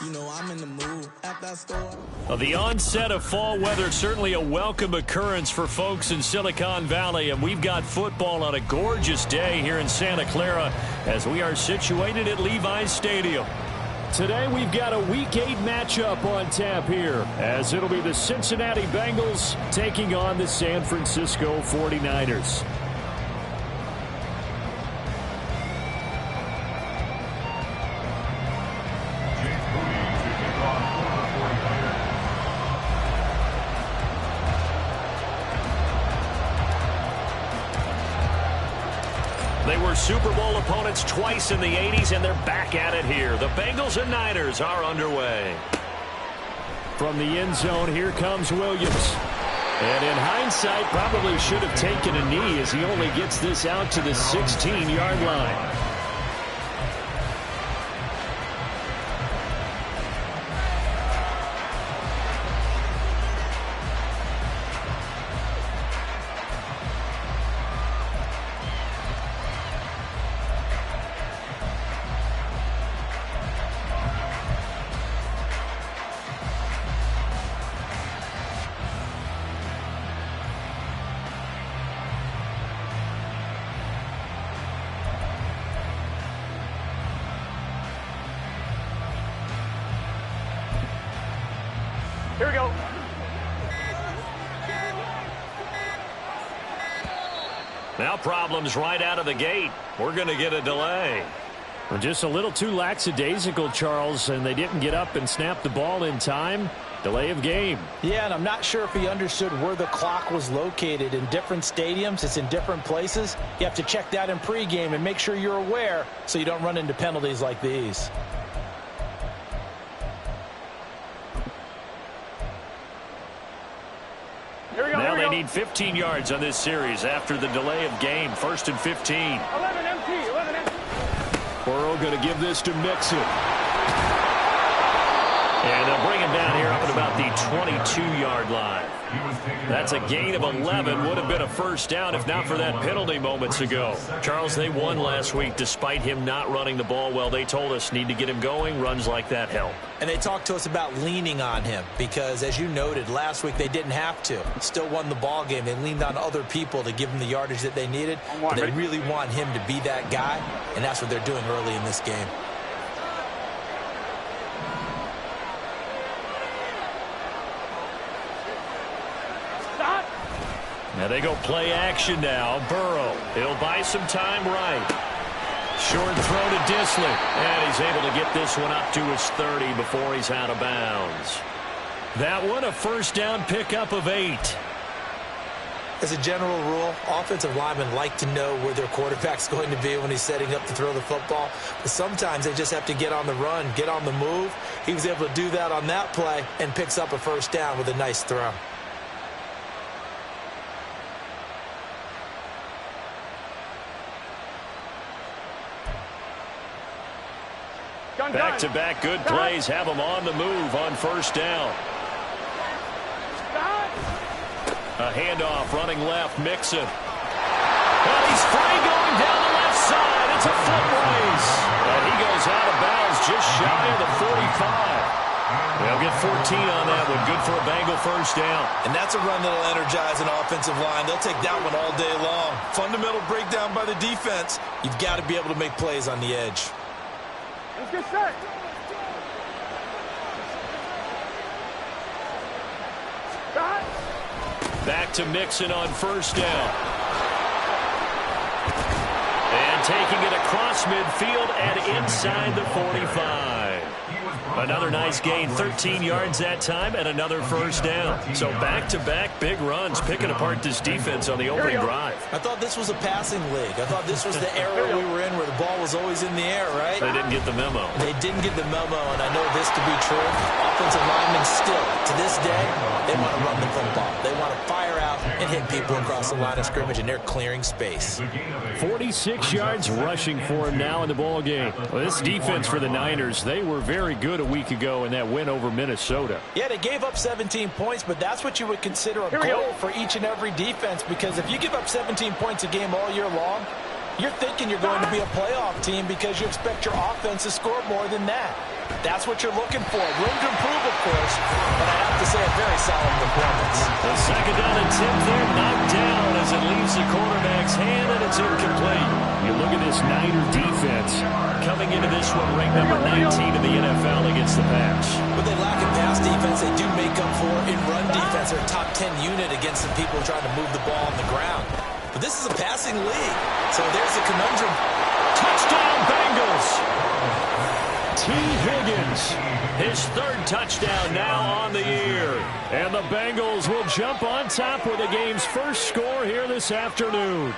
You know, I'm in the mood at that store. Well, the onset of fall weather, certainly a welcome occurrence for folks in Silicon Valley, and we've got football on a gorgeous day here in Santa Clara as we are situated at Levi's Stadium. Today we've got a Week 8 matchup on tap here, as it'll be the Cincinnati Bengals taking on the San Francisco 49ers. They were Super Bowl opponents twice in the 80s, and they're back at it here. The Bengals and Niners are underway. From the end zone, here comes Williams. And in hindsight, probably should have taken a knee as he only gets this out to the 16-yard line. Here we go. Now problems right out of the gate. We're going to get a delay. Well, just a little too lackadaisical, Charles, and they didn't get up and snap the ball in time. Delay of game. Yeah, and I'm not sure if he understood where the clock was located. In different stadiums, it's in different places. You have to check that in pregame and make sure you're aware so you don't run into penalties like these. Now they need 15 yards on this series after the delay of game. 1st and 15. 11 empty. Burrow going to give this to Mixon. And they'll bring him down here up at about the 22-yard line. That's a gain of 11. Would have been a first down if not for that penalty moments ago. Charles, they won last week despite him not running the ball well. They told us need to get him going. Runs like that help. And they talked to us about leaning on him because, as you noted, last week they didn't have to. Still won the ball game. They leaned on other people to give them the yardage that they needed. But they really want him to be that guy, and that's what they're doing early in this game. Now they go play action now. Burrow. He'll buy some time right. Short throw to Disley. And he's able to get this one up to his 30 before he's out of bounds. That one a first down pickup of 8. As a general rule, offensive linemen like to know where their quarterback's going to be when he's setting up to throw the football. But sometimes they just have to get on the run, get on the move. He was able to do that on that play and picks up a first down with a nice throw. Back-to-back good plays have him on the move on first down. A handoff running left, Mixon. And he's free going down the left side. It's a foot race. And he goes out of bounds just shy of the 45. They'll get 14 on that one. Good for a Bengal first down. And that's a run that'll energize an offensive line. They'll take that one all day long. Fundamental breakdown by the defense. You've got to be able to make plays on the edge. Let's get set. Back to Mixon on first down. And taking it across midfield and inside the 45. Another nice gain, 13 yards that time, and another first down. So back-to-back big runs, picking apart this defense on the opening drive. I thought this was a passing league. I thought this was the era we were in where the ball was always in the air, right? They didn't get the memo. They didn't get the memo, and I know this to be true. Offensive linemen still, to this day, they want to run the football. They want to fire out and hit people across the line of scrimmage, and they're clearing space. 46 yards rushing for him now in the ball game. Well, this defense for the Niners, they were very good a week ago in that win over Minnesota. Yeah, they gave up 17 points, but that's what you would consider a goal for each and every defense, because if you give up 17 points a game all year long, you're thinking you're going to be a playoff team because you expect your offense to score more than that. That's what you're looking for. Room to improve, of course, but I have to say a very solid performance. The second down and 10 there, knocked down as it leaves the quarterback's hand, and it's incomplete. You look at this Niner defense. Coming into this one, ranked number 19 in the NFL against the pass. But they lack in pass defense. They do make up for in run defense. They're a top 10 unit against some people trying to move the ball on the ground. But this is a passing league, so there's the conundrum. Touchdown, Bengals! T. Higgins. His third touchdown now on the year. And the Bengals will jump on top with the game's first score here this afternoon.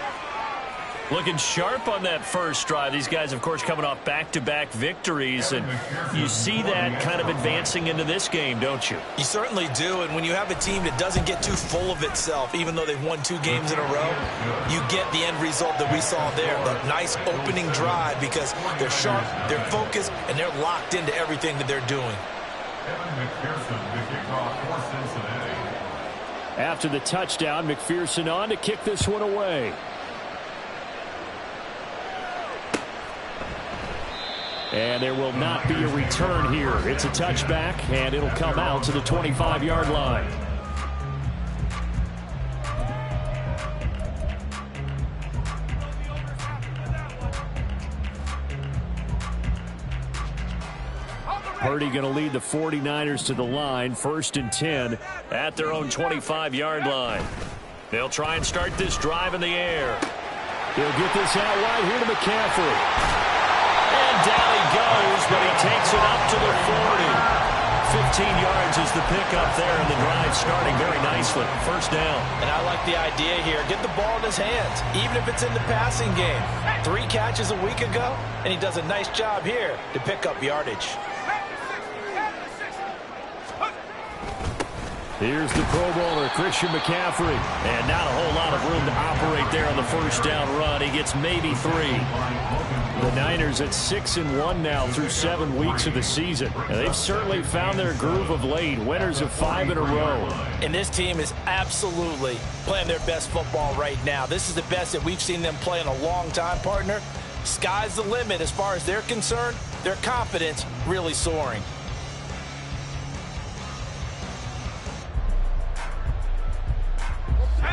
Looking sharp on that first drive. These guys, of course, coming off back-to-back victories, and you see that kind of advancing into this game, don't you? You certainly do, and when you have a team that doesn't get too full of itself, even though they've won 2 games in a row, you get the end result that we saw there, the nice opening drive, because they're sharp, they're focused, and they're locked into everything that they're doing. After the touchdown, McPherson on to kick this one away. And there will not be a return here. It's a touchback, and it'll come out to the 25-yard line. Purdy going to lead the 49ers to the line, 1st and 10 at their own 25-yard line. They'll try and start this drive in the air. He'll get this out wide here to McCaffrey. And down he goes, but he takes it up to the 40. 15 yards is the pickup there, and the drive starting very nicely. First down. And I like the idea here. Get the ball in his hands, even if it's in the passing game. 3 catches a week ago, and he does a nice job here to pick up yardage. Here's the Pro Bowler, Christian McCaffrey. And not a whole lot of room to operate there on the first down run. He gets maybe 3. The Niners at 6-1 now through 7 weeks of the season. And they've certainly found their groove of late. Winners of 5 in a row. And this team is absolutely playing their best football right now. This is the best that we've seen them play in a long time, partner. Sky's the limit as far as they're concerned. Their confidence really soaring.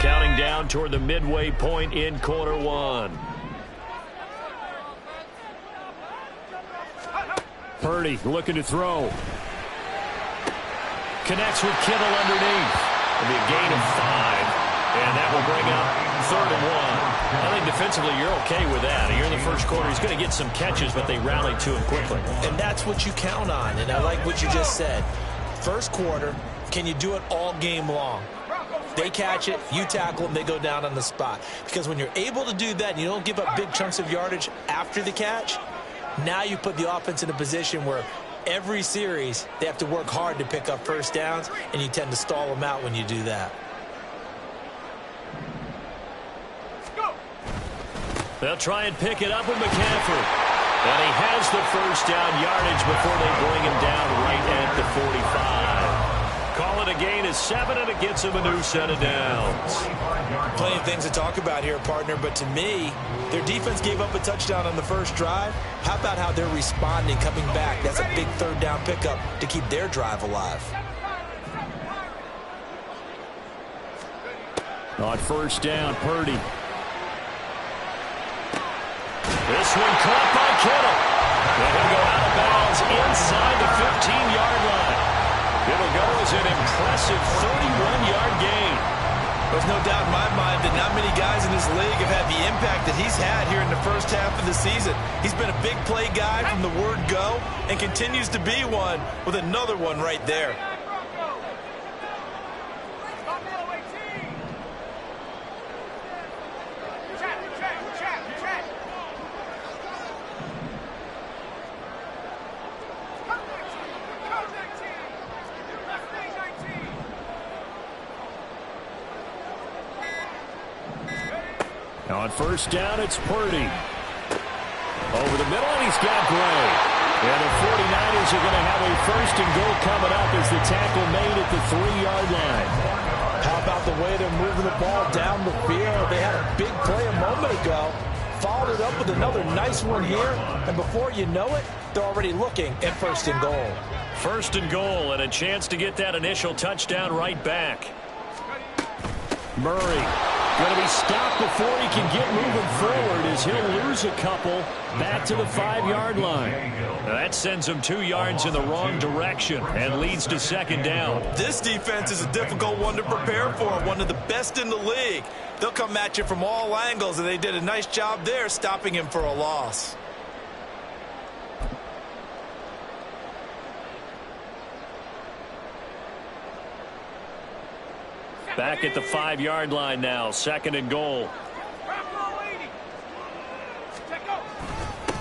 Counting down toward the midway point in quarter 1. Purdy looking to throw. Connects with Kittle underneath. It'll be a gain of 5. And that will bring up 3rd and 1. I think defensively you're okay with that. Here in the first quarter, he's going to get some catches, but they rallied to him quickly. And that's what you count on. And I like what you just said. First quarter, can you do it all game long? They catch it, you tackle them, they go down on the spot. Because when you're able to do that and you don't give up big chunks of yardage after the catch, now you put the offense in a position where every series they have to work hard to pick up first downs, and you tend to stall them out when you do that. They'll try and pick it up with McCaffrey. And he has the first down yardage before they bring him down right at the 45. Call it a gain of 7, and it gets him a new set of downs. Plenty of things to talk about here, partner, but to me, their defense gave up a touchdown on the first drive. How about how they're responding, coming back? That's a big 3rd down pickup to keep their drive alive. On first down, Purdy. This one caught by Kittle. They're going to go out of bounds inside the 15-yard line. It'll go as an impressive 31-yard gain. There's no doubt in my mind that not many guys in this league have had the impact that he's had here in the first half of the season. He's been a big play guy from the word go and continues to be one with another one right there. On first down, it's Purdy. Over the middle, and he's got Gray. And the 49ers are going to have a 1st and goal coming up as the tackle made at the 3-yard line. How about the way they're moving the ball down the field? They had a big play a moment ago. followed it up with another nice one here, and before you know it, they're already looking at 1st and goal. 1st and goal, and a chance to get that initial touchdown right back. Murray going to be stopped before he can get moving forward as he'll lose a couple back to the 5-yard line. Now that sends him 2 yards in the wrong direction and leads to 2nd down. This defense is a difficult one to prepare for, one of the best in the league. They'll come at you from all angles, and they did a nice job there stopping him for a loss. Back at the 5-yard line now, 2nd and goal.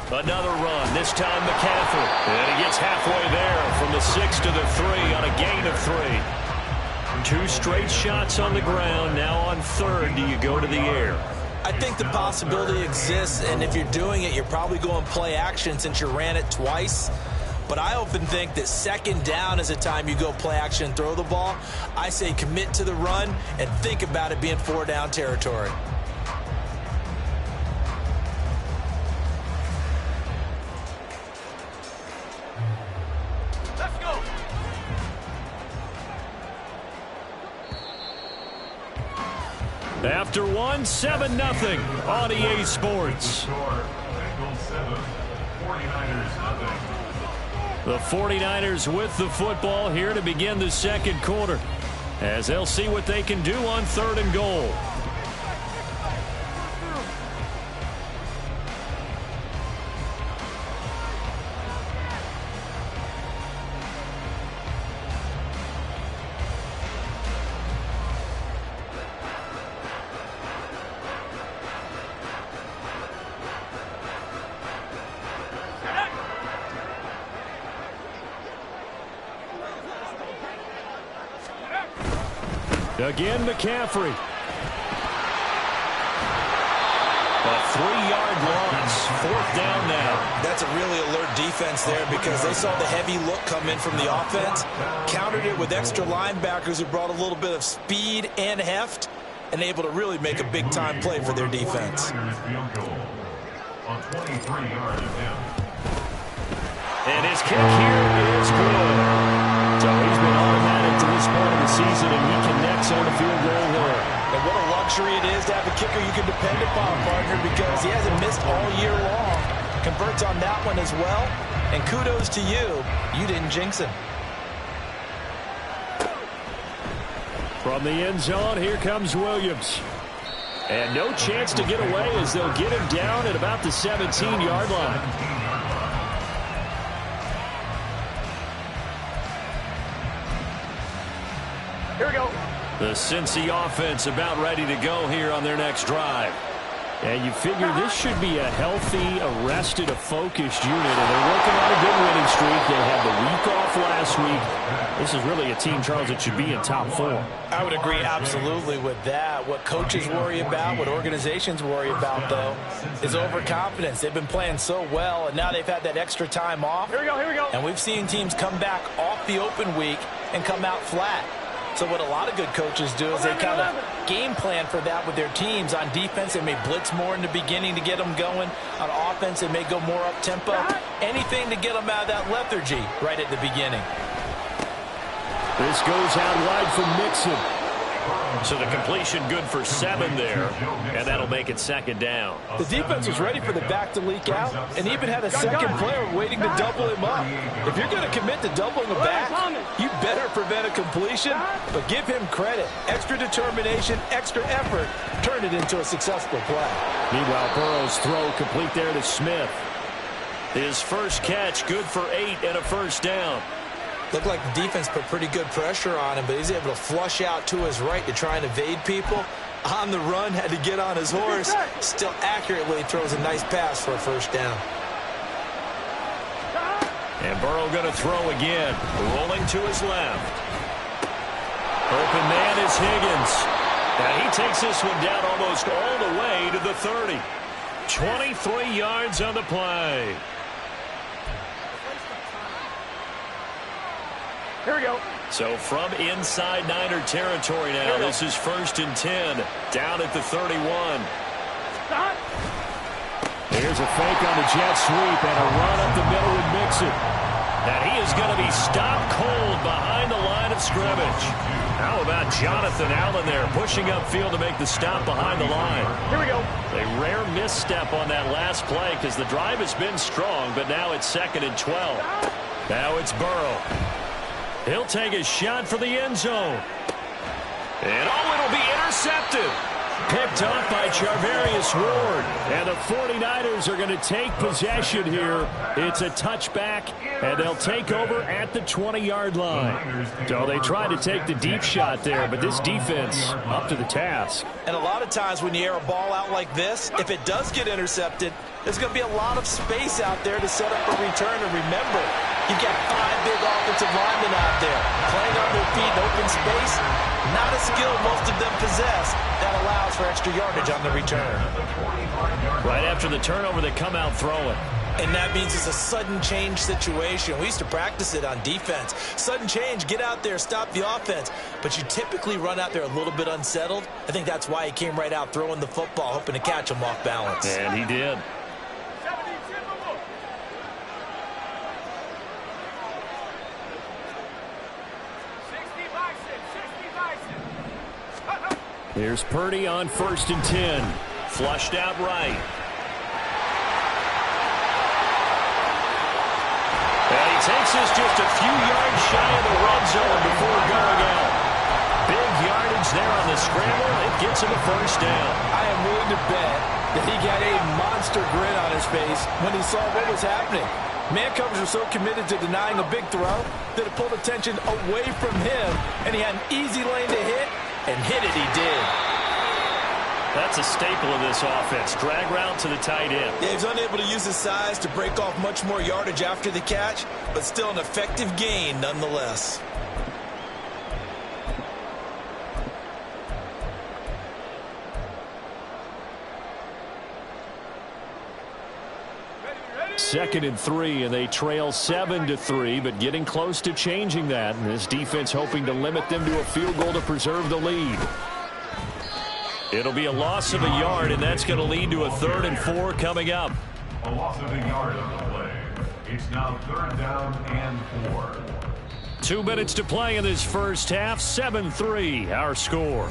Another run, this time McCaffrey. And he gets halfway there from the 6 to the 3 on a gain of 3. 2 straight shots on the ground. Now on 3rd, do you go to the air? I think the possibility exists, and if you're doing it, you're probably going play action since you ran it twice. But I often think that 2nd down is a time you go play action and throw the ball. I say commit to the run and think about it being 4-down territory. Let's go. After 1, 7-0 on EA Sports. Bengals 7, 49ers 0. The 49ers with the football here to begin the 2nd quarter, as they'll see what they can do on 3rd and goal. Again, McCaffrey. A 3-yard loss. 4th down now. That's a really alert defense there because they saw the heavy look come in from the offense, countered it with extra linebackers who brought a little bit of speed and heft, and able to really make a big-time play for their defense. On 23 yards down. And his kick here is good. So he's been automatic to this point of the season, and he connects on the field goal here. And what a luxury it is to have a kicker you can depend upon, partner, because he hasn't missed all year long. Converts on that one as well. And kudos to you. You didn't jinx him. From the end zone, here comes Williams. And no chance to get away as they'll get him down at about the 17-yard line. Here we go. The Cincy offense about ready to go here on their next drive. And you figure this should be a healthy, arrested, a focused unit, and they're working on a good winning streak. They had the week off last week. This is really a team, Charles, that should be in top 4. I would agree absolutely with that. What coaches worry about, what organizations worry about, though, is overconfidence. They've been playing so well, and now they've had that extra time off. Here we go, here we go. And we've seen teams come back off the open week and come out flat. So what a lot of good coaches do is they kind of game plan for that with their teams. On defense, they may blitz more in the beginning to get them going. On offense, they may go more up-tempo. Anything to get them out of that lethargy right at the beginning. This goes out wide for Mixon. So the completion good for 7 there, and that'll make it 2nd down. The defense was ready for the back to leak out and even had a second player waiting to double him up. If you're going to commit to doubling a back, you better prevent a completion, but give him credit. Extra determination, extra effort, turned it into a successful play. Meanwhile, Burrow's throw complete there to Smith. His first catch good for 8 and a 1st down. Looked like the defense put pretty good pressure on him, but he's able to flush out to his right to try and evade people. On the run, had to get on his horse. Still accurately throws a nice pass for a 1st down. And Burrow going to throw again. Rolling to his left. Open man is Higgins. And he takes this one down almost all the way to the 30. 23 yards on the play. Here we go. So from inside Niner territory now, this is 1st and 10. Down at the 31. Here's a fake on the jet sweep, and a run up the middle with Mixon. And he is going to be stopped cold behind the line of scrimmage. How about Jonathan Allen there, pushing upfield to make the stop behind the line? Here we go. A rare misstep on that last play because the drive has been strong, but now it's 2nd and 12. Now it's Burrow. He'll take a shot for the end zone. And it'll be intercepted. Picked off by Charvarius Ward. And the 49ers are going to take possession here. It's a touchback, and they'll take over at the 20-yard line. So they tried to take the deep shot there, but this defense up to the task. And a lot of times when you air a ball out like this, if it does get intercepted, there's going to be a lot of space out there to set up a return. And remember, you've got 5 big offensive linemen out there playing on their feet in open space. Not a skill most of them possess that allows for extra yardage on the return. Right after the turnover, they come out throwing. And that means it's a sudden change situation. We used to practice it on defense. Sudden change, get out there, stop the offense. But you typically run out there a little bit unsettled. I think that's why he came right out throwing the football, hoping to catch him off balance. And he did. Here's Purdy on 1st and 10. Flushed out right. And he takes this just a few yards shy of the red zone before going out. Big yardage there on the scramble. It gets him a 1st down. I am willing to bet that he got a monster grin on his face when he saw what was happening. Man coverage was so committed to denying a big throw that it pulled attention away from him, and he had an easy lane to hit, and hit it he did. That's a staple of this offense. Drag route to the tight end. Yeah, he's unable to use his size to break off much more yardage after the catch, but still an effective gain nonetheless. Second and 3, and they trail 7-3, but getting close to changing that. And this defense hoping to limit them to a field goal to preserve the lead. It'll be a loss of a yard, and that's going to lead to a 3rd and 4 coming up. A loss of a yard on the play. It's now 3rd down and 4. 2 minutes to play in this first half. 7-3, our score.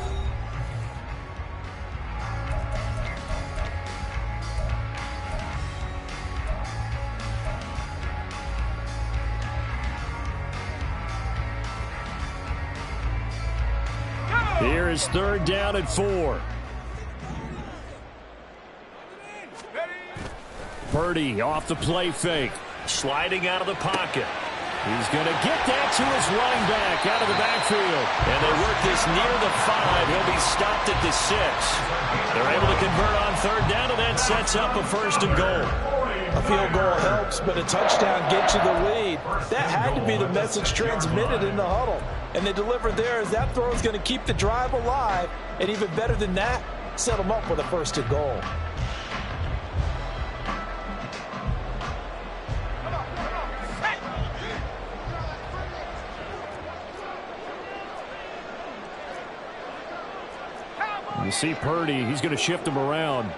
Here is 3rd down and 4. Purdy off the play fake. Sliding out of the pocket. He's going to get that to his running back out of the backfield. And they work this near the 5. He'll be stopped at the 6. They're able to convert on 3rd down, and that sets up a 1st and goal. A field goal helps, but a touchdown gets you the lead. That had to be the message transmitted in the huddle. And they delivered there as that throw is going to keep the drive alive. And even better than that, set them up with a 1st and goal. You see Purdy, he's going to shift him around.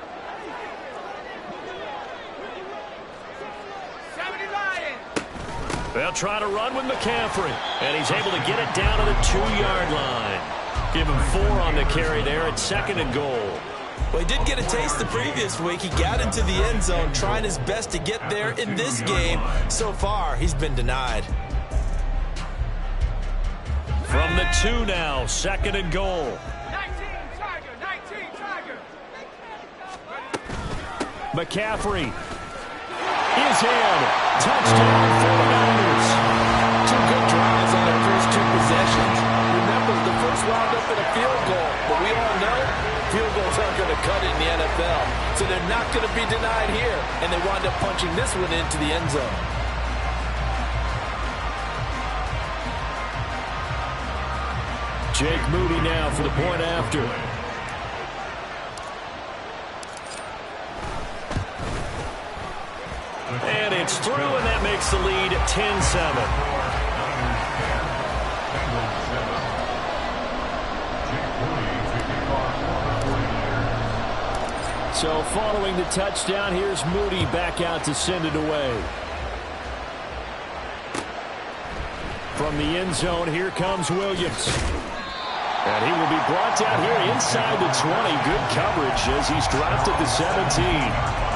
They'll try to run with McCaffrey, and he's able to get it down to the 2-yard line. Give him 4 on the carry there at 2nd and goal. Well, he did get a taste the previous week. He got into the end zone, trying his best to get there in this game. So far, he's been denied. From the 2 now, 2nd and goal. 19 Tiger. McCaffrey is in. Touchdown, 49ers. 2 good drives on their first 2 possessions. Remember, the first wound up in a field goal, but we all know field goals aren't going to cut it in the NFL. So they're not going to be denied here, and they wind up punching this one into the end zone. Jake Moody now for the point after. And it's through, and that makes the lead 10-7. So following the touchdown, here's Moody back out to send it away. From the end zone, here comes Williams. And he will be brought down here inside the 20. Good coverage as he's dropped at the 17.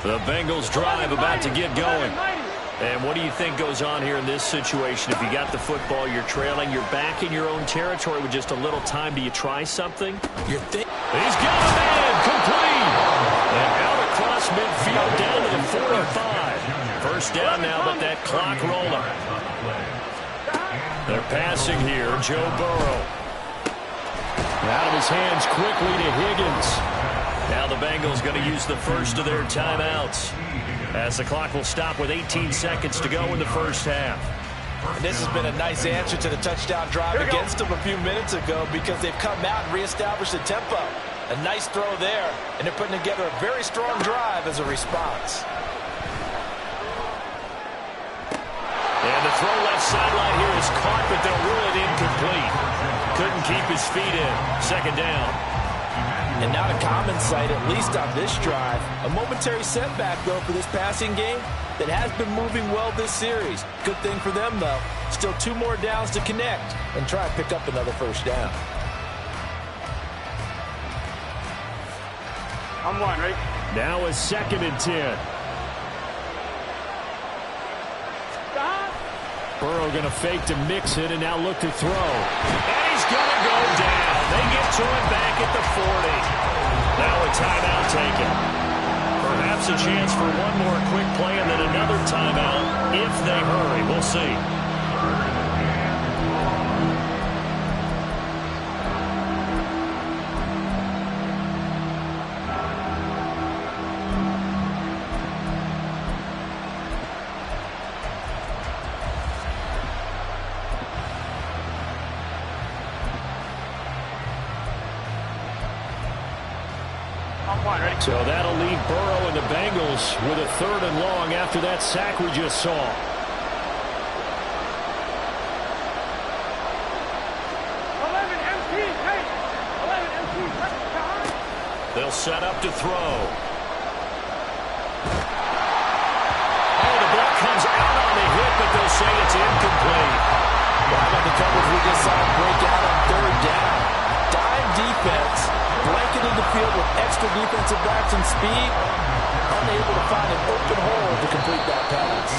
The Bengals drive about to get going. And what do you think goes on here in this situation? If you got the football, you're trailing, you're back in your own territory with just a little time. Do you try something? He's got a man complete. And out across midfield down to the 45. First down now, but that clock rolling. They're passing here. Joe Burrow. Out of his hands quickly to Higgins. Now the Bengals going to use the first of their timeouts as the clock will stop with 18 seconds to go in the first half. And this has been a nice answer to the touchdown drive against them a few minutes ago because they've come out and reestablished the tempo. A nice throw there, and they're putting together a very strong drive as a response. And the throw left sideline here is caught, but they'll rule it incomplete. Couldn't keep his feet in. Second down. And not a common sight, at least on this drive. A momentary setback, though, for this passing game that has been moving well this series. Good thing for them, though. Still 2 more downs to connect and try to pick up another first down. I'm one, right? Now a 2nd and 10. Burrow going to fake to mix it and now look to throw. And he's going to go down. They get to him back at the 40. Now a timeout taken. Perhaps a chance for one more quick play and then another timeout if they hurry. We'll see. So that'll leave Burrow and the Bengals with a 3rd and long after that sack we just saw. They'll set up to throw. Oh, the ball comes out on the hit, but they'll say it's incomplete. How about the coverage we just saw break out on 3rd down? Dime defense. Blanketed the field with extra defensive backs and speed, unable to find an open hole to complete that pass.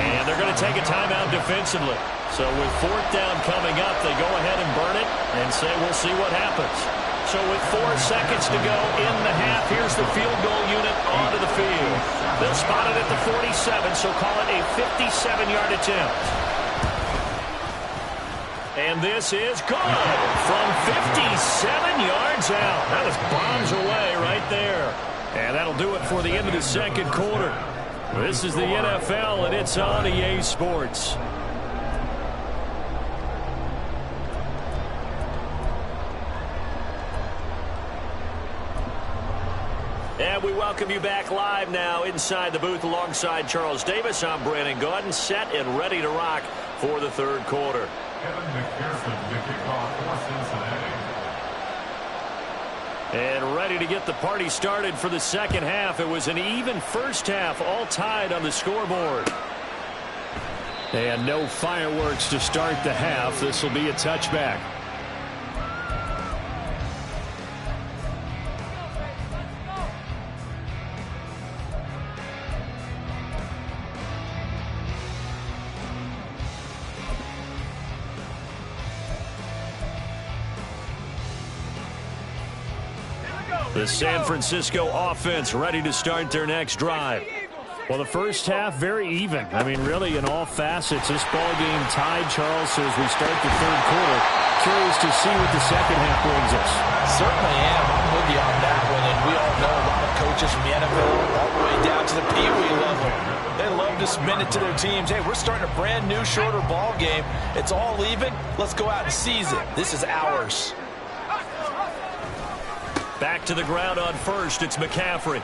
And they're going to take a timeout defensively. So with 4th down coming up, they go ahead and burn it and say we'll see what happens. So with 4 seconds to go in the half, here's the field goal unit onto the field. They'll spot it at the 47, so call it a 57-yard attempt. And this is good from 57 yards out. That was bombs away right there. And that'll do it for the end of the 2nd quarter. This is the NFL, and it's on EA Sports. And we welcome you back live now inside the booth alongside Charles Davis. I'm Brandon Gaudin, set and ready to rock for the 3rd quarter. Kevin McPherson to kick off for Cincinnati. And ready to get the party started for the 2nd half. It was an even first half, all tied on the scoreboard. And no fireworks to start the half. This will be a touchback. The San Francisco offense ready to start their next drive. Well, the first half, very even. I mean, really, in all facets, this ball game tied, Charles, so as we start the 3rd quarter. Curious to see what the 2nd half brings us. Certainly am. I'm with you on that one, and we all know a lot of coaches from the NFL all the way down to the Pee Wee level. They love to spin it to their teams. Hey, we're starting a brand new, shorter ball game. It's all even. Let's go out and seize it. This is ours. Back to the ground on first. It's McCaffrey.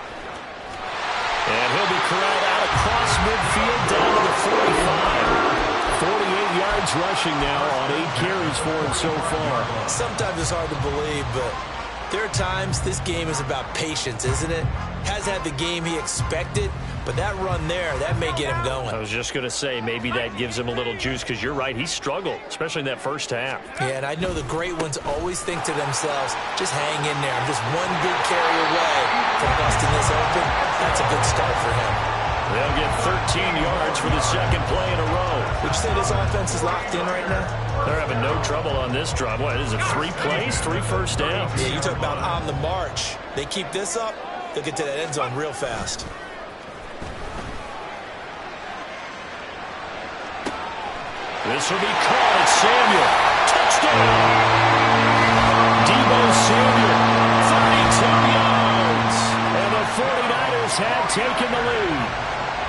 And he'll be corralled out across midfield down to the 45. 48 yards rushing now on 8 carries for him so far. Sometimes it's hard to believe, but there are times this game is about patience, isn't it? Has had the game he expected, but that run there, that may get him going. I was just going to say, maybe that gives him a little juice, because you're right, he struggled, especially in that first half. Yeah, and I know the great ones always think to themselves, just hang in there. I'm just one big carry away from busting this open. That's a good start for him. They'll get 13 yards for the second play in a row. Would you say this offense is locked in right now? They're having no trouble on this drive. What is it, 3 plays, 3 first downs? Yeah, you talk about on the march. They keep this up, they'll get to that end zone real fast. This will be caught at Samuel. Touchdown! Deebo Samuel, 32 yards. And the 49ers have taken the lead.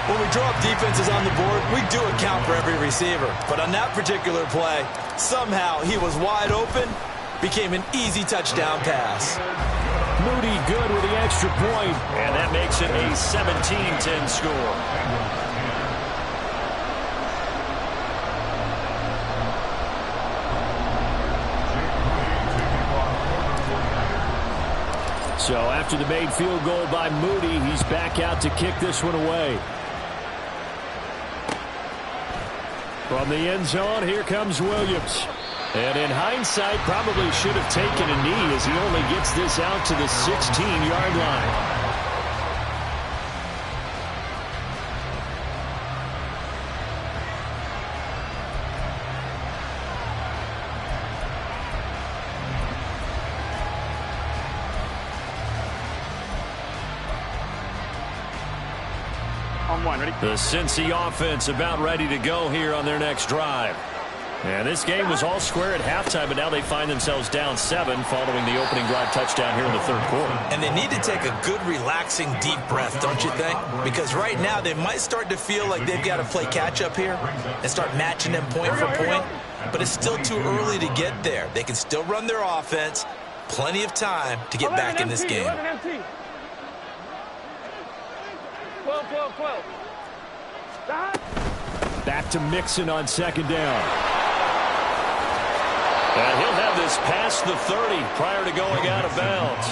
When we draw up defenses on the board, we do account for every receiver. But on that particular play, somehow he was wide open, became an easy touchdown pass. Moody good with the extra point, and that makes it a 17-10 score. So after the made field goal by Moody, he's back out to kick this one away. From the end zone, here comes Williams. And in hindsight, probably should have taken a knee as he only gets this out to the 16-yard line. The Cincy offense about ready to go here on their next drive. And this game was all square at halftime, but now they find themselves down 7 following the opening drive touchdown here in the third quarter. And they need to take a good, relaxing, deep breath, don't you think? Because right now they might start to feel like they've got to play catch-up here and start matching them point for point. But it's still too early to get there. They can still run their offense. Plenty of time to get back in this game. 12. Back to Mixon on second down. And he'll have this past the 30 prior to going out of bounds.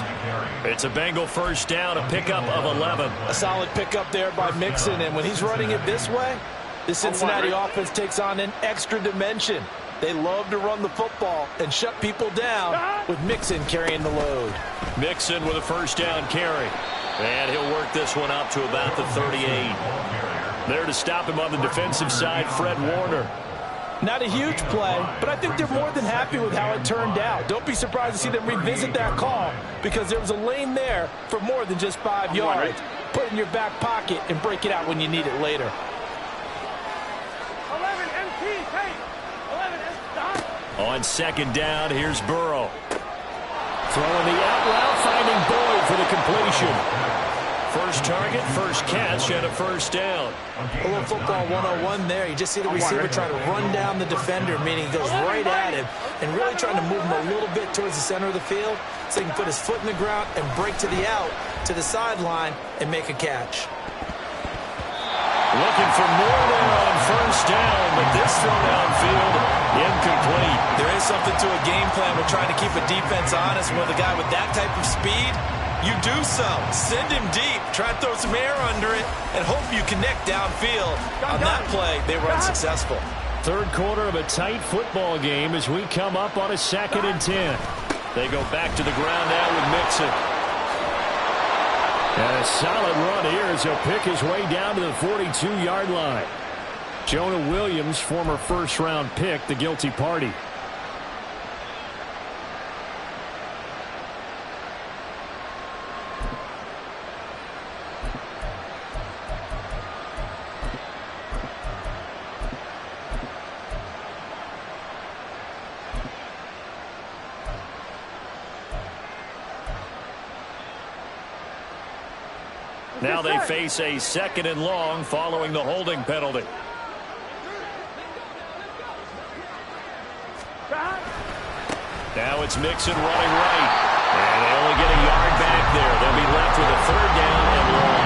It's a Bengal first down, a pickup of 11. A solid pickup there by Mixon, and when he's running it this way, the Cincinnati offense takes on an extra dimension. They love to run the football and shut people down with Mixon carrying the load. Mixon with a first down carry. And he'll work this one out to about the 38. There to stop him on the defensive side, Fred Warner. Not a huge play, but I think they're more than happy with how it turned out. Don't be surprised to see them revisit that call because there was a lane there for more than just 5 yards. Put it in your back pocket and break it out when you need it later. 11 MT, hey! 11 stop! On second down, here's Burrow. Throwing the out route, finding Boyd for the completion. First target, first catch, and a first down. A little football 101 there. You just see the receiver trying to run down the defender, meaning he goes right at him and really trying to move him a little bit towards the center of the field so he can put his foot in the ground and break to the out, to the sideline, and make a catch. Looking for more there on first down, but this throw downfield, incomplete. There is something to a game plan with trying to keep a defense honest with a guy with that type of speed. You do so. Send him deep. Try and throw some air under it and hope you connect downfield. On that play, they were unsuccessful. Third quarter of a tight football game as we come up on a 2nd and 10. They go back to the ground now with Mixon. And a solid run here as he'll pick his way down to the 42-yard line. Jonah Williams, former first-round pick, the guilty party. Now they face a 2nd and long following the holding penalty. Now it's Mixon running right. And they only get a yard back there. They'll be left with a 3rd down and long.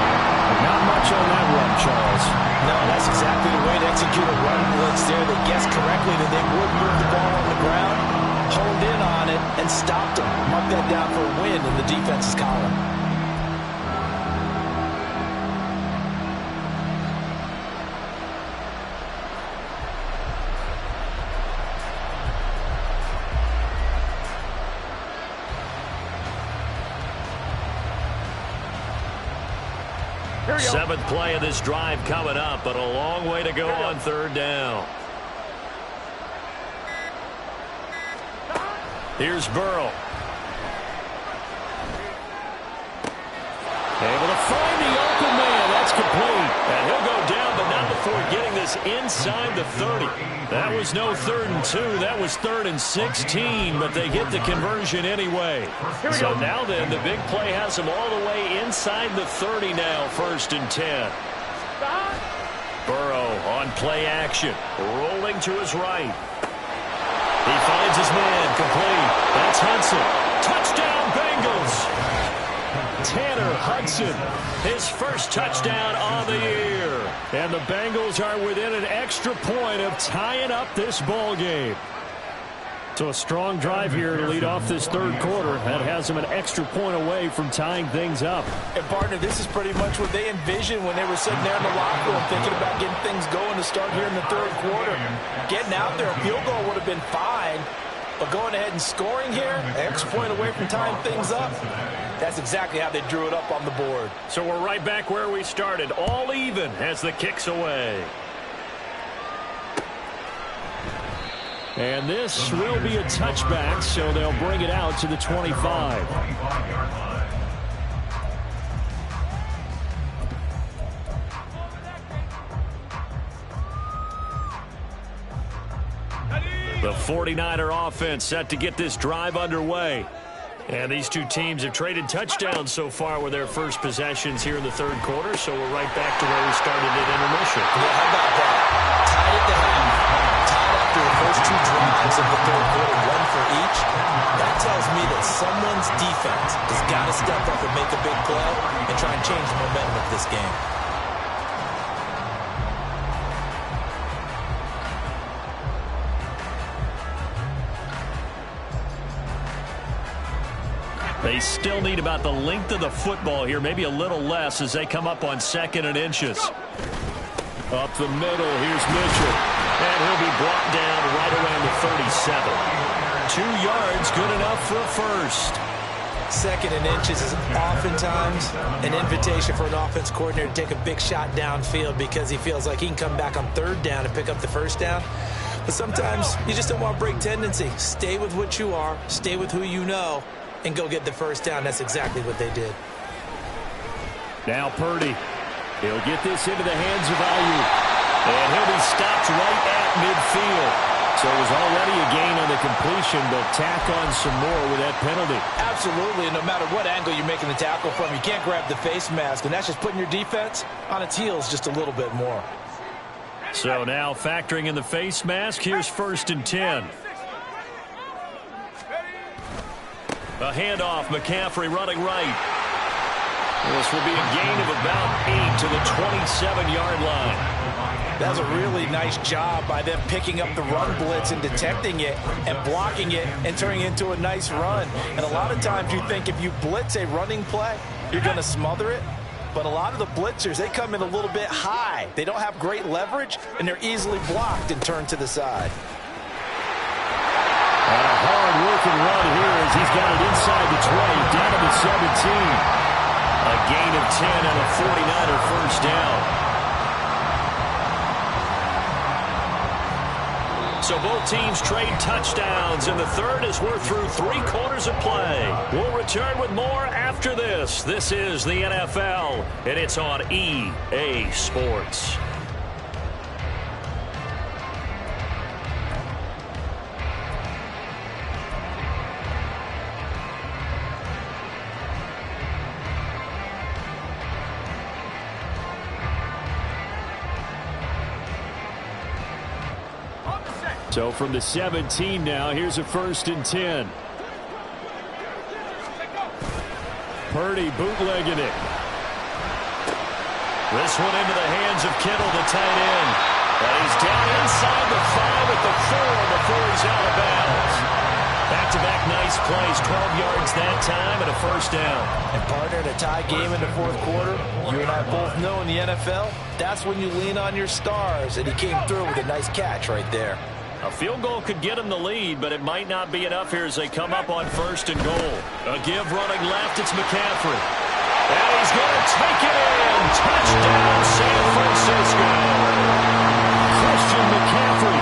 Not much on that run, Charles. No, that's exactly the way to execute a run blitz there. They guessed correctly that they would move the ball on the ground, honed in on it, and stopped them. Mark that down for a win in the defense's column. Seventh play of this drive coming up, but a long way to go on third down. Here's Burrow. Able to find the open man. That's complete. And he'll go down, but not before getting this inside the 30. That was no 3rd and 2. That was 3rd and 16, but they get the conversion anyway. So now then, the big play has them all the way inside the 30 now, 1st and 10. Burrow on play action, rolling to his right. He finds his man, complete. That's Hudson. Touchdown, Bengals. Tanner Hudson, his first touchdown on the year. And the Bengals are within an extra point of tying up this ball game. So a strong drive here to lead off this third quarter. That has them an extra point away from tying things up. And, partner, this is pretty much what they envisioned when they were sitting there in the locker room thinking about getting things going to start here in the third quarter. Getting out there, a field goal would have been fine. But going ahead and scoring here, an extra point away from tying things up, that's exactly how they drew it up on the board. So we're right back where we started, all even as the kick's away. And this will be a touchback, so they'll bring it out to the 25. The 49er offense set to get this drive underway. And these two teams have traded touchdowns so far with their first possessions here in the third quarter, so we're right back to where we started at intermission. Yeah, how about that? Tied at the half. Tied after the first two drives of the third quarter, one for each. That tells me that someone's defense has got to step up and make a big play and try and change the momentum of this game. They still need about the length of the football here, maybe a little less as they come up on 2nd and inches. Up the middle, here's Mitchell. And he'll be brought down right around the 37. 2 yards, good enough for a first. 2nd and inches is oftentimes an invitation for an offense coordinator to take a big shot downfield because he feels like he can come back on 3rd down and pick up the first down. But sometimes you just don't want to break tendency. Stay with what you are, stay with who you know, and go get the first down. That's exactly what they did. Now Purdy. He'll get this into the hands of Ayuk. And he'll be stopped right at midfield. So it was already a gain on the completion, but tack on some more with that penalty. Absolutely, and no matter what angle you're making the tackle from, you can't grab the face mask, and that's just putting your defense on its heels just a little bit more. So now factoring in the face mask, here's 1st and 10. A handoff, McCaffrey running right. This will be a gain of about 8 to the 27-yard line. That was a really nice job by them picking up the run blitz and detecting it and blocking it and turning it into a nice run. And a lot of times you think if you blitz a running play, you're going to smother it. But a lot of the blitzers, they come in a little bit high. They don't have great leverage, and they're easily blocked and turned to the side. And a hard-working run here as he's got it inside the 20, down to the 17. A gain of 10 and a 49er first down. So both teams trade touchdowns, and the third as we're through 3 quarters of play. We'll return with more after this. This is the NFL, and it's on EA Sports. So from the 17 now, here's a 1st and 10. Purdy bootlegging it. This one into the hands of Kittle, the tight end. And he's down inside the 5 at the 4 before he's out of bounds. Back-to-back nice plays, 12 yards that time and a first down. And partner, in a tie game in the fourth quarter, you and I both know in the NFL, that's when you lean on your stars, and he came through with a nice catch right there. A field goal could get him the lead, but it might not be enough here as they come up on first and goal. A give running left, it's McCaffrey. And he's going to take it in. Touchdown, San Francisco. Christian McCaffrey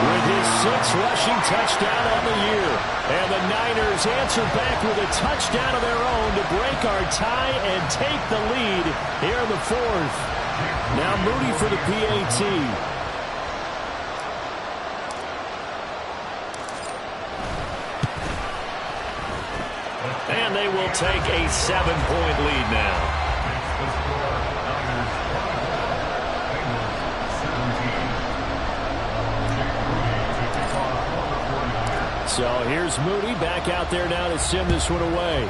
with his 6th rushing touchdown on the year. And the Niners answer back with a touchdown of their own to break our tie and take the lead here in the 4th. Now Moody for the PAT. And they will take a 7-point lead now. So here's Moody back out there now to send this one away.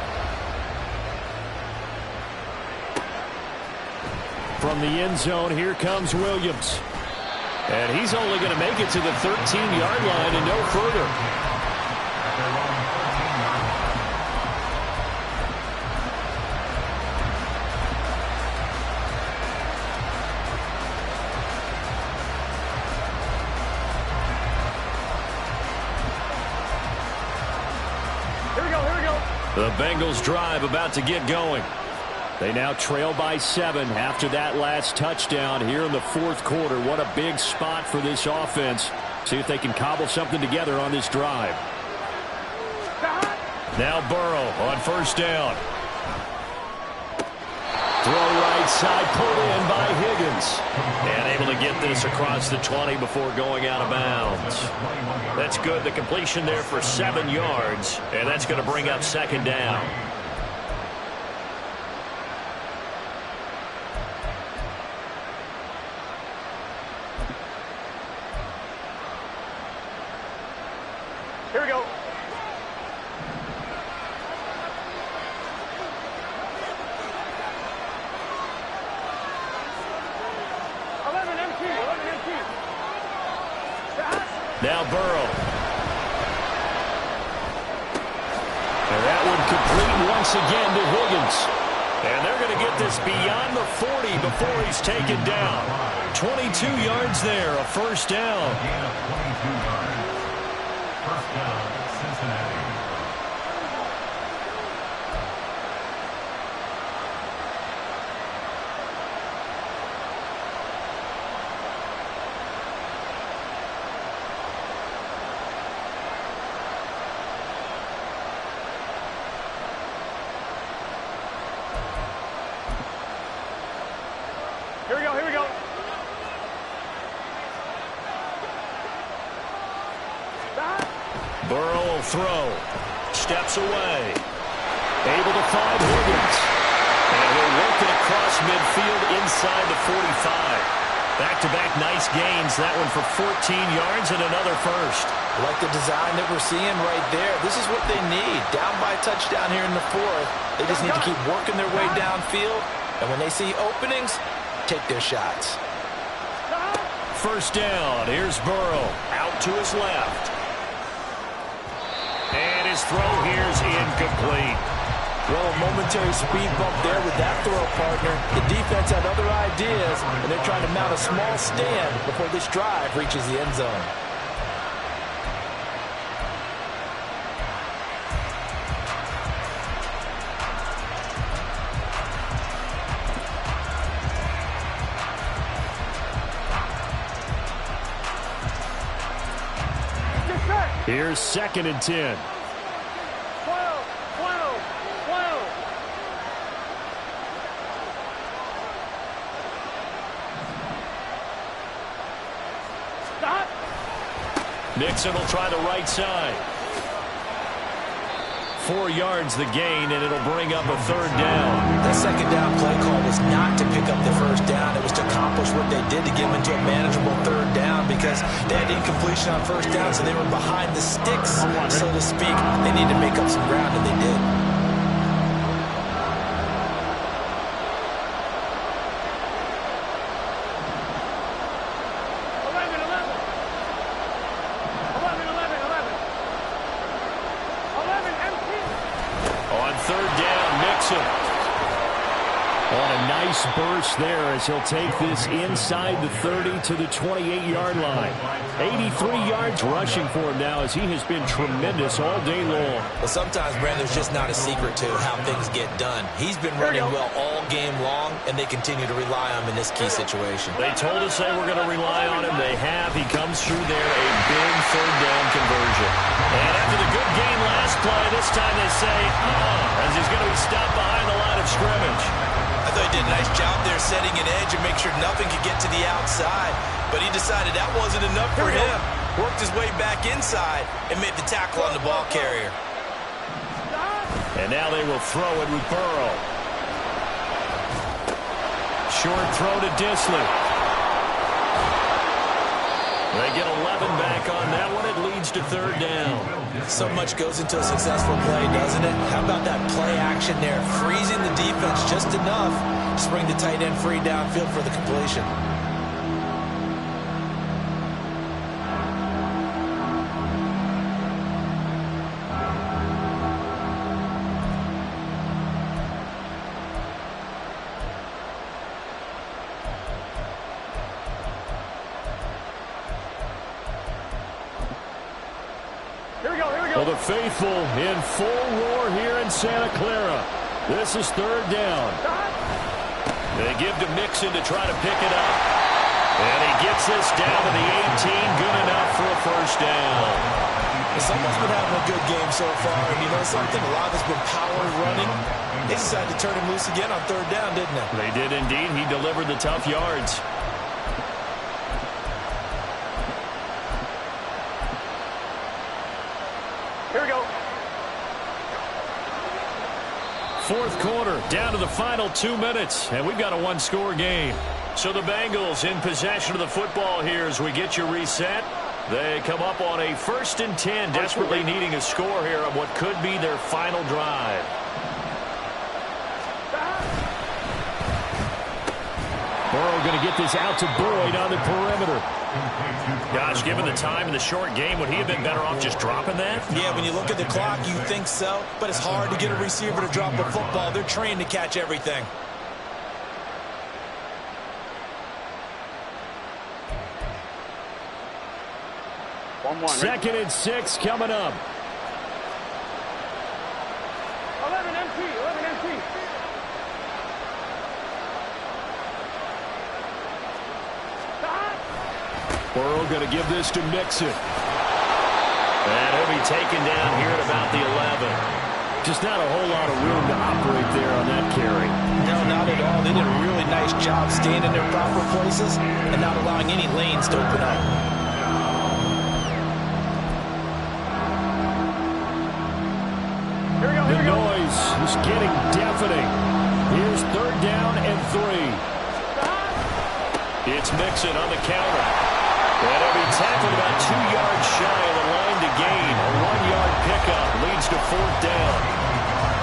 From the end zone, here comes Williams. And he's only going to make it to the 13-yard line and no further. The Bengals drive about to get going. They now trail by 7 after that last touchdown here in the fourth quarter. What a big spot for this offense. See if they can cobble something together on this drive. Now Burrow on first down. Throw right side, pulled in by Higgins. And able to get this across the 20 before going out of bounds. That's good. The completion there for 7 yards. And that's going to bring up second down. Here we go. Now Burrow. And that one complete once again to Higgins. And they're going to get this beyond the 40 before he's taken down. 22 yards there, a first down. First down, Cincinnati. Here we go, here we go. Burrow will throw. Steps away. Able to find Higgins. And he'll work it across midfield inside the 45. Back-to-back nice gains. That one for 14 yards and another first. I like the design that we're seeing right there. This is what they need. Down by a touchdown here in the 4th. They just need to keep working their way downfield. And when they see openings, take their shots. First down. Here's Burrow. Out to his left. And his throw here's incomplete. Well, a momentary speed bump there with that throw, partner. The defense had other ideas, and they're trying to mount a small stand before this drive reaches the end zone. Here's 2nd and 10. 12, 12, 12. Stop. Nixon will try the right side. 4 yards the gain, and it'll bring up a third down. That second down play call was not to pick up the first down. It was to accomplish what they did to get them into a manageable third down because they had incompletion on first down, so they were behind the sticks, so to speak. They needed to make up some ground, and they did. third down. Mixon. On a nice burst there as he'll take this inside the 30 to the 28-yard line. 83 yards rushing for him now as he has been tremendous all day long. Well, sometimes, Brandon, there's just not a secret to how things get done. He's been running well all game long, and they continue to rely on him in this key situation. They told us they were going to rely on him. They have. He comes through there, a big third down conversion. And after the good game last play, this time they say, as he's going to be stopped behind the line of scrimmage. I thought he did a nice job there setting an edge and make sure nothing could get to the outside. But he decided that wasn't enough for him. Worked his way back inside and made the tackle on the ball carrier. And now they will throw it with Burrow. Short throw to Disley. They get 11 back on that one. It leads to third down. So much goes into a successful play, doesn't it? How about that play action there? Freezing the defense just enough to bring the tight end free downfield for the completion. Well, the faithful in full roar here in Santa Clara. This is third down. They give to Mixon to try to pick it up. And he gets this down to the 18. Good enough for a first down. Someone's been having a good game so far. And you know something? A lot has been power running. They decided to turn him loose again on third down, didn't they? They did indeed. He delivered the tough yards. Here we go. Fourth quarter, down to the final 2 minutes, and we've got a one-score game. So the Bengals in possession of the football here as we get you reset. They come up on a 1st and 10, desperately needing a score here on what could be their final drive. Burrow going to get this out to Boyd on the perimeter. Gosh, given the time in the short game, would he have been better off just dropping that? Yeah, when you look at the clock, you think so. But it's hard to get a receiver to drop a football. They're trained to catch everything. Second and 6 coming up. 11 MT, 11 MT. Burrow going to give this to Mixon. And he'll be taken down here at about the 11. Just not a whole lot of room to operate there on that carry. No, not at all. They did a really nice job staying in their proper places and not allowing any lanes to open up. The noise is getting deafening. Here's third down and 3. It's Mixon on the counter. And he'll be tackled about 2 yards shy of the line to gain. A 1-yard pickup leads to fourth down.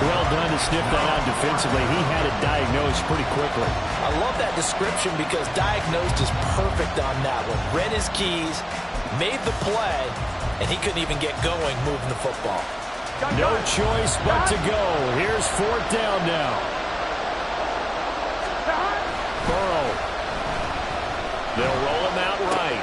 Well done to sniff that out defensively. He had it diagnosed pretty quickly. I love that description because diagnosed is perfect on that one. Read his keys, made the play, and he couldn't even get going moving the football. No choice but to go. Here's fourth down now. Burrow. They'll roll him out right.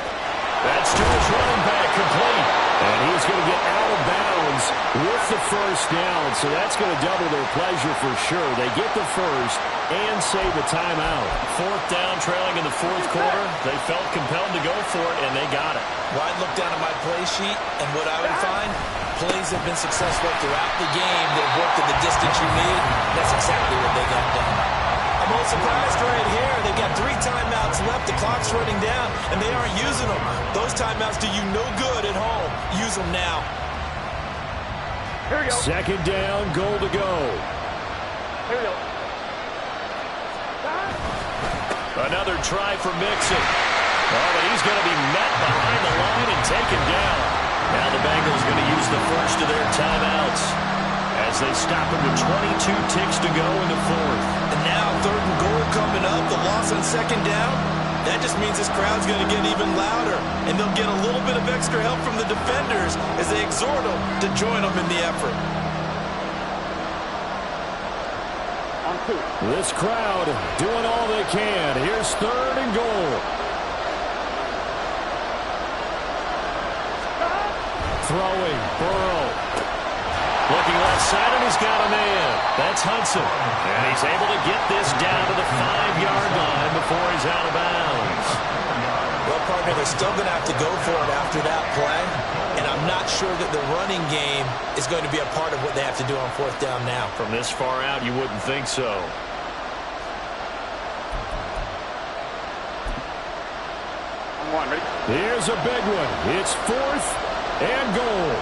That's to his running back, complete. And he's going to get out of bounds with the first down. So that's going to double their pleasure for sure. They get the first and save a timeout. Fourth down, trailing in the fourth quarter. They felt compelled to go for it, and they got it. Well, I'd look down at my play sheet, and what I would find, plays have been successful throughout the game. They've worked at the distance you need. That's exactly what they got done. I'm a little surprised right here. They've got 3 timeouts left. The clock's running down, and they aren't using them. Those timeouts do you no good at home. Use them now. Here we go. Second down, goal to go. Here we go. Another try for Mixon. Oh, but he's going to be met behind the line and taken down. Now the Bengals going to use the first of their timeouts as they stop it with 22 ticks to go in the fourth. And now third and goal coming up. The loss on second down. That just means this crowd's going to get even louder. And they'll get a little bit of extra help from the defenders as they exhort them to join them in the effort. M2. This crowd doing all they can. Here's 3rd and goal. Throwing, Burrow. Looking left side, and he's got a man. That's Hudson. And he's able to get this down to the 5-yard line before he's out of bounds. Well, partner, they're still going to have to go for it after that play. And I'm not sure that the running game is going to be a part of what they have to do on 4th down now. From this far out, you wouldn't think so. On 1, ready? Here's a big one. It's 4th and goal.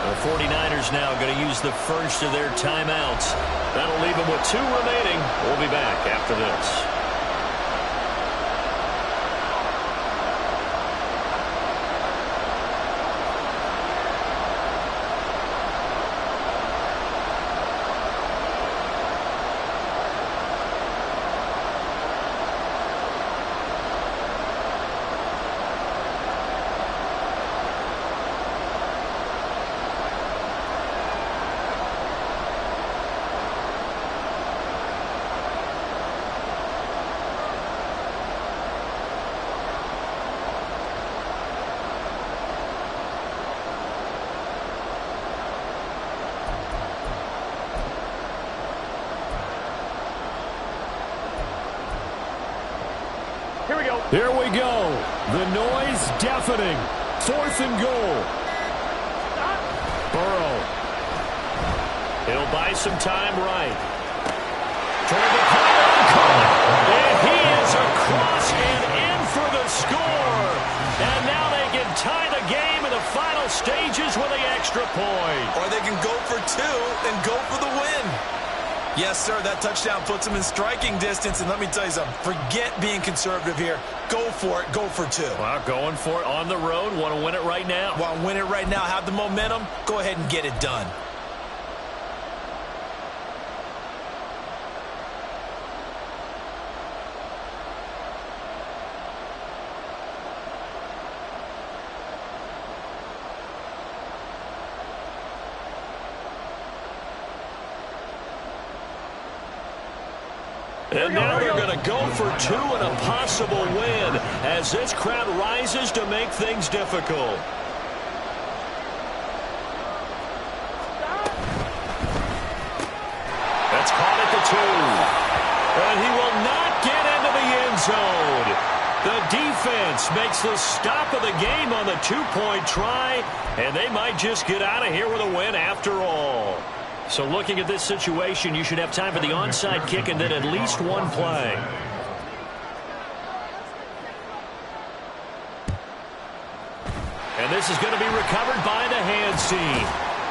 The 49ers now going to use the first of their timeouts. That'll leave them with 2 remaining. We'll be back after this. Here we go. Here we go. The noise deafening. 4th and goal. Burrow. He'll buy some time right. Toward the corner. And he is across and in for the score. And now they can tie the game in the final stages with the extra point. Or they can go for 2 and go for the win. Yes, sir, that touchdown puts them in striking distance. And let me tell you something, forget being conservative here. Go for it, go for 2. Well, going for it on the road. Want to win it right now. Want to win it right now, have the momentum, go ahead and get it done. And now they're going to go for 2 and a possible win as this crowd rises to make things difficult. That's caught at the 2. And he will not get into the end zone. The defense makes the stop of the game on the 2-point try, and they might just get out of here with a win after all. So looking at this situation, you should have time for the onside kick and then at least 1 play. And this is going to be recovered by the hands team.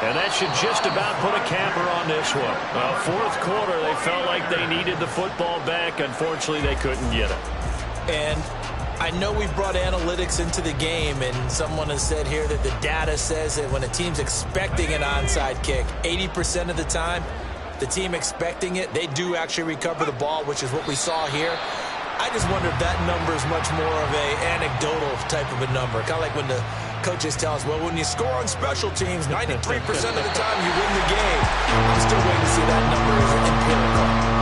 And that should just about put a capper on this one. Well, 4th quarter, they felt like they needed the football back. Unfortunately, they couldn't get it. And I know we brought analytics into the game, and someone has said here that the data says that when a team's expecting an onside kick, 80% of the time, the team expecting it, they do actually recover the ball, which is what we saw here. I just wonder if that number is much more of a anecdotal type of a number. Kind of like when the coaches tell us, well, when you score on special teams, 93% of the time you win the game. I'm still waiting to see that number as empirical.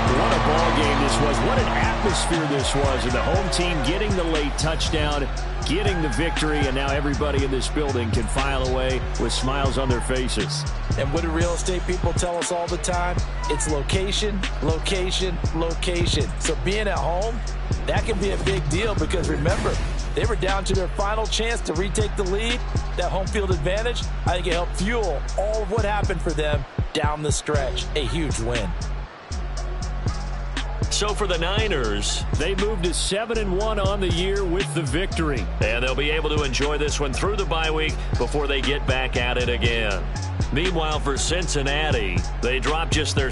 What a ball game this was. What an atmosphere this was. And the home team getting the late touchdown, getting the victory, and now everybody in this building can file away with smiles on their faces. And what do real estate people tell us all the time? It's location, location, location. So being at home, that can be a big deal because remember, they were down to their final chance to retake the lead. That home field advantage, I think it helped fuel all of what happened for them down the stretch. A huge win. So for the Niners, they moved to 7-1 on the year with the victory. And they'll be able to enjoy this one through the bye week before they get back at it again. Meanwhile, for Cincinnati, they dropped just their